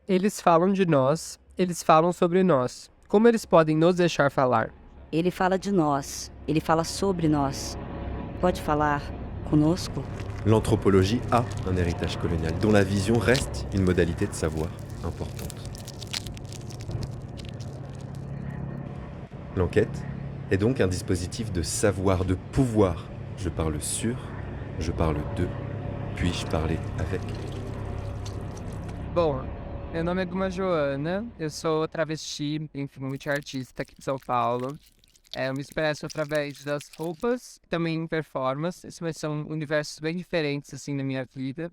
Eles falam de nós, eles falam sobre nós. Como eles podem nos deixar falar? Ele fala de nós, ele fala sobre nós. Pode falar conosco? L'anthropologie a un héritage colonial, dont la vision reste une modalité de savoir importante. L'enquête est donc un dispositif de savoir, de pouvoir. Je parle sur, je parle de, puis-je parler avec. Bom, meu nome é Guma Joana, eu sou travesti, enfim, multiartista aqui de São Paulo. Eu me expresso através das roupas, também em performance. Esses são universos bem diferentes, assim, na minha vida.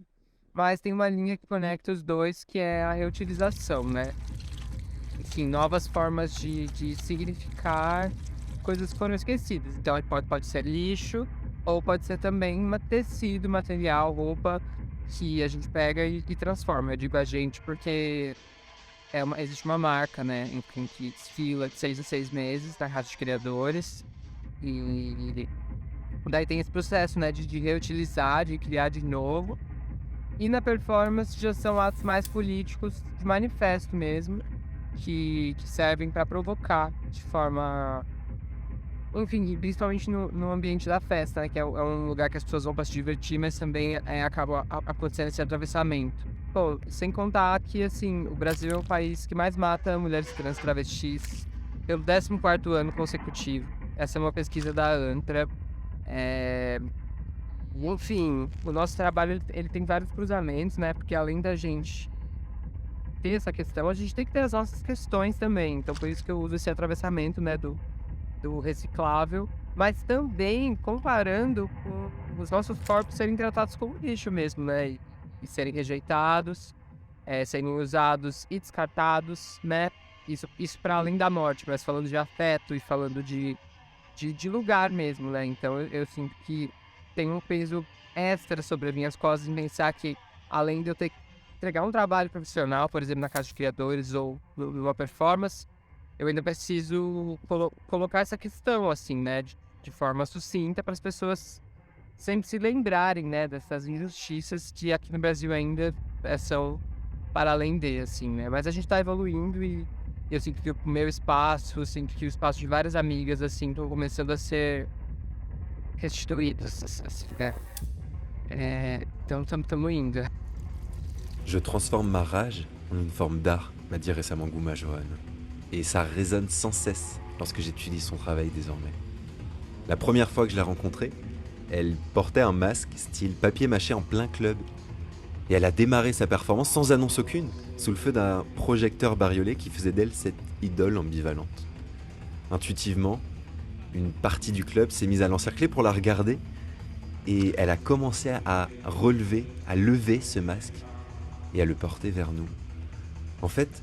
Mas tem uma linha que conecta os dois, que é a reutilização, né? Enfim, novas formas de significar coisas que foram esquecidas. Então, pode ser lixo, ou pode ser também tecido, material, roupa, que a gente pega e transforma. Eu digo a gente porque existe uma marca, né, enfim, que desfila de 6 em 6 meses na Rádio de Criadores. E daí tem esse processo, né, de reutilizar, de criar de novo. E na performance já são atos mais políticos, de manifesto mesmo, que servem para provocar de forma. Enfim, principalmente no ambiente da festa, né? Que é um lugar que as pessoas vão para se divertir, mas também acaba acontecendo esse atravessamento. Pô, sem contar que, assim, o Brasil é o país que mais mata mulheres trans travestis pelo 14º ano consecutivo. Essa é uma pesquisa da ANTRA. É... Enfim, o nosso trabalho ele tem vários cruzamentos, né? Porque além da gente ter essa questão, a gente tem que ter as nossas questões também. Então, por isso que eu uso esse atravessamento, né? Do reciclável, mas também comparando com os nossos corpos serem tratados como lixo mesmo, né? E serem rejeitados, serem usados e descartados, né? Isso para além da morte, mas falando de afeto e falando de lugar mesmo, né? Então eu sinto que tem um peso extra sobre as minhas costas em pensar que, além de eu ter que entregar um trabalho profissional, por exemplo, na Casa de Criadores ou numa performance, eu ainda preciso colocar essa questão, assim, né, de forma sucinta para as pessoas sempre se lembrarem, né, dessas injustiças que aqui no Brasil ainda são para além de, assim, né. Mas a gente está evoluindo e eu sinto que o meu espaço, eu sinto que o espaço de várias amigas, assim, estão começando a ser restituídos, assim, né. Então estamos indo. Je transforme ma rage en une forme d'art, m'a dit récemment Guma Johan. Et ça résonne sans cesse lorsque j'utilise son travail désormais. La première fois que je l'ai rencontrée, elle portait un masque style papier mâché en plein club. Et elle a démarré sa performance sans annonce aucune, sous le feu d'un projecteur bariolé qui faisait d'elle cette idole ambivalente. Intuitivement, une partie du club s'est mise à l'encercler pour la regarder, et elle a commencé à relever, à lever ce masque, et à le porter vers nous. En fait,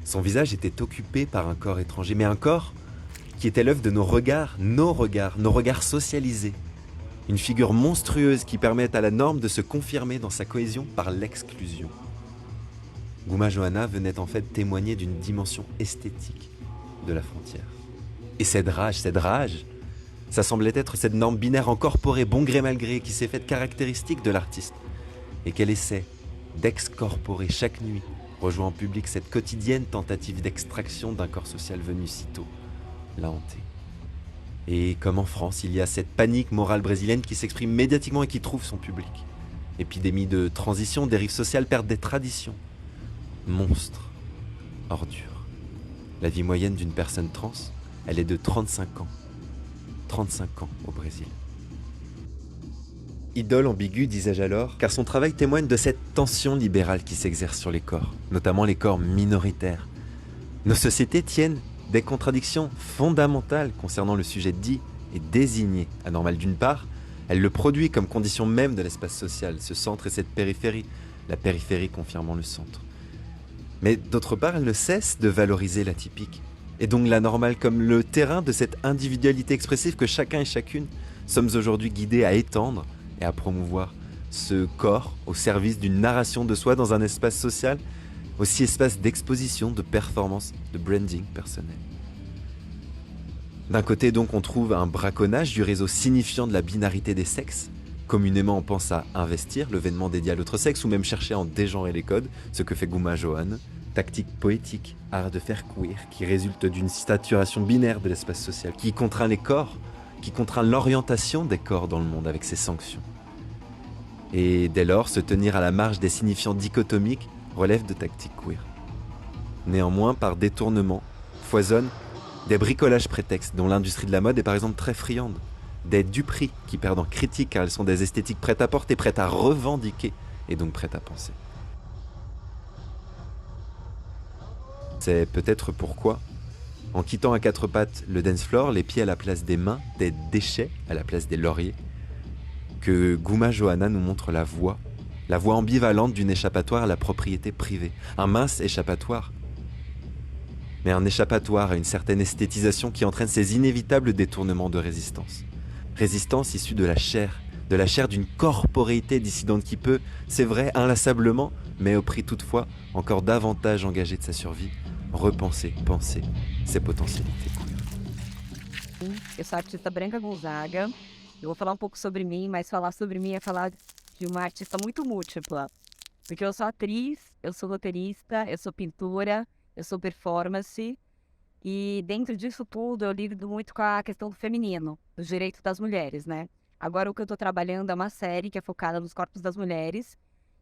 son visage était occupé par un corps étranger, mais un corps qui était l'œuvre de nos regards socialisés. Une figure monstrueuse qui permet à la norme de se confirmer dans sa cohésion par l'exclusion. Guma Johanna venait en fait témoigner d'une dimension esthétique de la frontière. Et cette rage, ça semblait être cette norme binaire incorporée bon gré mal gré qui s'est faite caractéristique de l'artiste et qu'elle essaie d'excorporer chaque nuit, rejoint en public cette quotidienne tentative d'extraction d'un corps social venu si tôt, l'a hanté. Et comme en France, il y a cette panique morale brésilienne qui s'exprime médiatiquement et qui trouve son public. Épidémie de transition, dérive sociale, perte des traditions. Monstre, ordure. La vie moyenne d'une personne trans, elle est de 35 ans. 35 ans au Brésil. Idole ambiguë, disais-je alors, car son travail témoigne de cette tension libérale qui s'exerce sur les corps, notamment les corps minoritaires. Nos sociétés tiennent des contradictions fondamentales concernant le sujet dit et désigné anormal. D'une part, elle le produit comme condition même de l'espace social, ce centre et cette périphérie, la périphérie confirmant le centre. Mais d'autre part, elle ne cesse de valoriser l'atypique, et donc l'anormal comme le terrain de cette individualité expressive que chacun et chacune sommes aujourd'hui guidés à étendre et à promouvoir ce corps au service d'une narration de soi dans un espace social, aussi espace d'exposition, de performance, de branding personnel. D'un côté donc on trouve un braconnage du réseau signifiant de la binarité des sexes, Communément, on pense à investir, l'événement dédié à l'autre sexe, ou même chercher à en dégenrer les codes, ce que fait Gouma Johan. Tactique poétique, art de faire queer, qui résulte d'une saturation binaire de l'espace social, qui contraint les corps, qui contraint l'orientation des corps dans le monde avec ses sanctions. Et dès lors, se tenir à la marge des signifiants dichotomiques relève de tactique queer. Néanmoins, par détournement, foisonnent des bricolages prétextes dont l'industrie de la mode est par exemple très friande, des duperies qui perdent en critique car elles sont des esthétiques prêtes à porter, prêtes à revendiquer et donc prêtes à penser. C'est peut-être pourquoi, en quittant à quatre pattes le dance floor, les pieds à la place des mains, des déchets à la place des lauriers, que Gouma Johanna nous montre la voie ambivalente d'une échappatoire à la propriété privée, un mince échappatoire, mais un échappatoire à une certaine esthétisation qui entraîne ces inévitables détournements de résistance. Résistance issue de la chair d'une corporéité dissidente qui peut, c'est vrai, inlassablement, mais au prix toutefois encore davantage engagé de sa survie, repenser, penser ses potentialités queer. Eu sou a artista Branca Gonzaga. Eu vou falar um pouco sobre mim, mas falar sobre mim é falar de uma artista muito múltipla. Porque eu sou atriz, eu sou roteirista, eu sou pintora, eu sou performance. E dentro disso tudo eu lido muito com a questão do feminino, dos direitos das mulheres, né? Agora o que eu tô trabalhando é uma série que é focada nos corpos das mulheres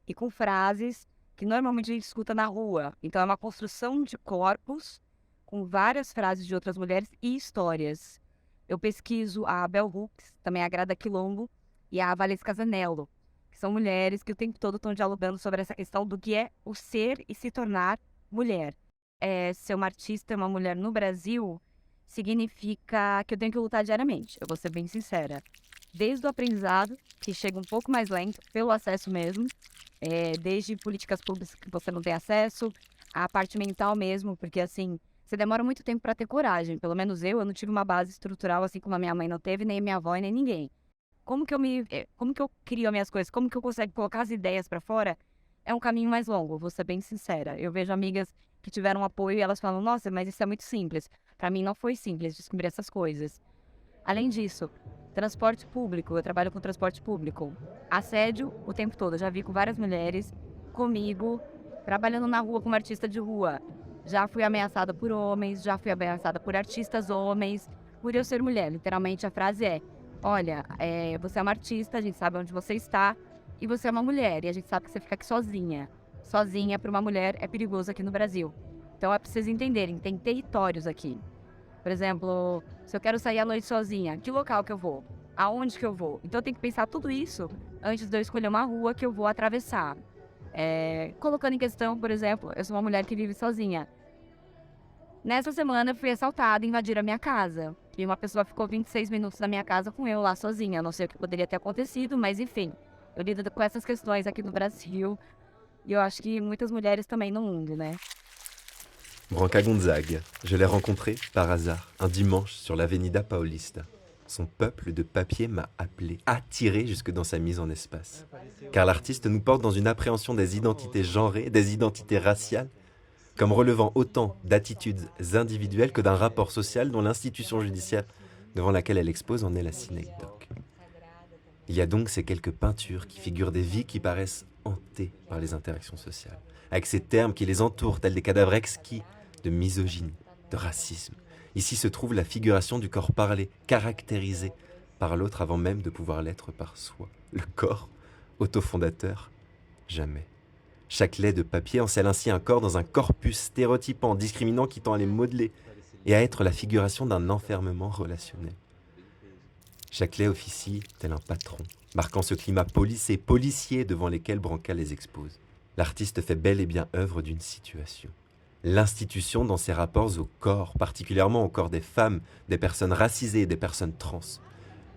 e com frases que normalmente a gente escuta na rua. Então é uma construção de corpos com várias frases de outras mulheres e histórias. Eu pesquiso a Bell Hooks, também a Grada Quilombo e a Valesca Zanello, que são mulheres que o tempo todo estão dialogando sobre essa questão do que é o ser e se tornar mulher. Ser uma artista, uma mulher no Brasil, significa que eu tenho que lutar diariamente, eu vou ser bem sincera. Desde o aprendizado, que chega um pouco mais lento, pelo acesso mesmo, desde políticas públicas que você não tem acesso, a parte mental mesmo, porque assim, você demora muito tempo para ter coragem. Pelo menos eu não tive uma base estrutural assim como a minha mãe não teve, nem a minha avó e nem ninguém. Como que eu crio as minhas coisas? Como que eu consigo colocar as ideias para fora? É um caminho mais longo, vou ser bem sincera. Eu vejo amigas que tiveram apoio e elas falam, nossa, mas isso é muito simples. Para mim não foi simples descobrir essas coisas. Além disso, transporte público, eu trabalho com transporte público. Assédio o tempo todo, eu já vi com várias mulheres, comigo, trabalhando na rua como artista de rua. Já fui ameaçada por homens, já fui ameaçada por artistas homens, por eu ser mulher. Literalmente a frase é, olha, você é uma artista, a gente sabe onde você está, e você é uma mulher, e a gente sabe que você fica aqui sozinha. Sozinha para uma mulher é perigoso aqui no Brasil. Então é preciso entenderem, tem territórios aqui. Por exemplo, se eu quero sair à noite sozinha, que local que eu vou? Aonde que eu vou? Então eu tenho que pensar tudo isso antes de eu escolher uma rua que eu vou atravessar. Colocando em questão, por exemplo, eu sou uma mulher que vive sozinha. Nessa semana eu fui assaltada e invadiram a minha casa. E uma pessoa ficou 26 minutos na minha casa com eu lá sozinha. Não sei o que poderia ter acontecido, mas enfim. Eu lido com essas questões aqui no Brasil. E eu acho que muitas mulheres também no mundo, né? Branca Gonzaga, je l'ai rencontrée par hasard un dimanche sur l'Avenida Paulista. Son peuple de papier m'a appelé, attiré jusque dans sa mise en espace. Car l'artiste nous porte dans une appréhension des identités genrées, des identités raciales, comme relevant autant d'attitudes individuelles que d'un rapport social dont l'institution judiciaire devant laquelle elle expose en est la synecdoque. Il y a donc ces quelques peintures qui figurent des vies qui paraissent hantées par les interactions sociales, avec ces termes qui les entourent tels des cadavres exquis de misogynie, de racisme. Ici se trouve la figuration du corps parlé, caractérisé par l'autre avant même de pouvoir l'être par soi. Le corps, autofondateur, jamais. Chaque lait de papier encèle ainsi un corps dans un corpus stéréotypant, discriminant qui tend à les modeler et à être la figuration d'un enfermement relationnel. Chaque lait officie tel un patron, marquant ce climat policé, policier devant lesquels Branca les expose. L'artiste fait bel et bien œuvre d'une situation. L'institution dans ses rapports au corps, particulièrement au corps des femmes, des personnes racisées et des personnes trans.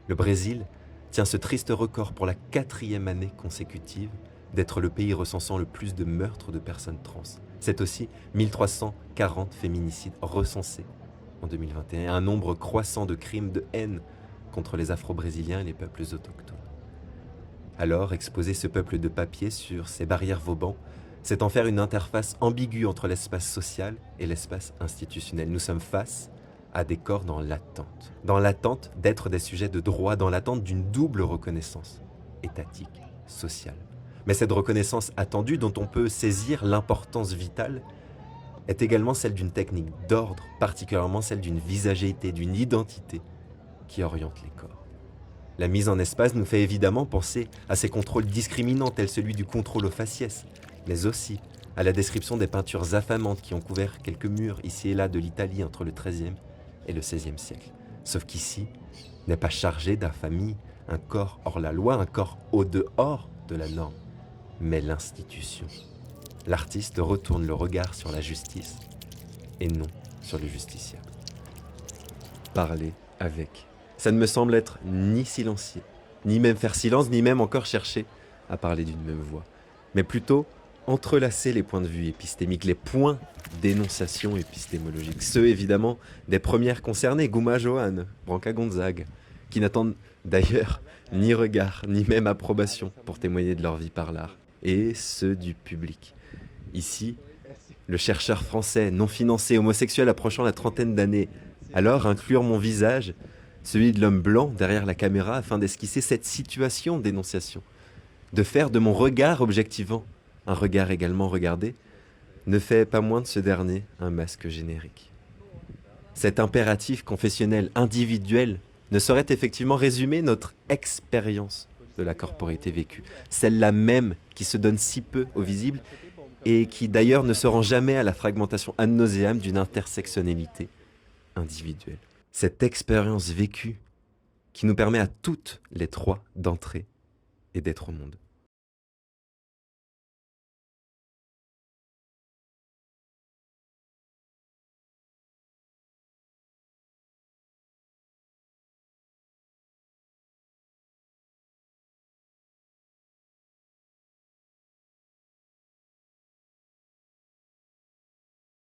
Le Brésil tient ce triste record pour la 4e année consécutive d'être le pays recensant le plus de meurtres de personnes trans. C'est aussi 1340 féminicides recensés en 2021, un nombre croissant de crimes de haine contre les Afro-Brésiliens et les peuples autochtones. Alors, exposer ce peuple de papier sur ces barrières Vauban, c'est en faire une interface ambiguë entre l'espace social et l'espace institutionnel. Nous sommes face à des corps dans l'attente d'être des sujets de droit, dans l'attente d'une double reconnaissance. étatique, sociale. Mais cette reconnaissance attendue, dont on peut saisir l'importance vitale, est également celle d'une technique d'ordre, particulièrement celle d'une visagéité, d'une identité qui oriente les corps. La mise en espace nous fait évidemment penser à ces contrôles discriminants tels celui du contrôle au faciès, mais aussi à la description des peintures affamantes qui ont couvert quelques murs ici et là de l'Italie entre le XIIIe et le XVIe siècle. Sauf qu'ici n'est pas chargé d'infamie un corps hors la loi, un corps au-dehors de la norme, mais l'institution. L'artiste retourne le regard sur la justice et non sur le justiciable. Parler avec. Ça ne me semble être ni silencier, ni même faire silence, ni même encore chercher à parler d'une même voix, mais plutôt entrelacer les points de vue épistémiques, les points d'énonciation épistémologique. Ceux, évidemment, des premières concernées, Guma Johann, Branca Gonzague, qui n'attendent d'ailleurs ni regard, ni même approbation pour témoigner de leur vie par l'art, et ceux du public. Ici, le chercheur français, non financé, homosexuel approchant la trentaine d'années, alors inclure mon visage, celui de l'homme blanc derrière la caméra, afin d'esquisser cette situation d'énonciation, de faire de mon regard objectivant un regard également regardé, ne fait pas moins de ce dernier un masque générique. Cet impératif confessionnel individuel ne saurait effectivement résumer notre expérience de la corporité vécue, celle-là même qui se donne si peu au visible et qui d'ailleurs ne se rend jamais à la fragmentation ad nauseam d'une intersectionnalité individuelle. Cette expérience vécue qui nous permet à toutes les trois d'entrer et d'être au monde.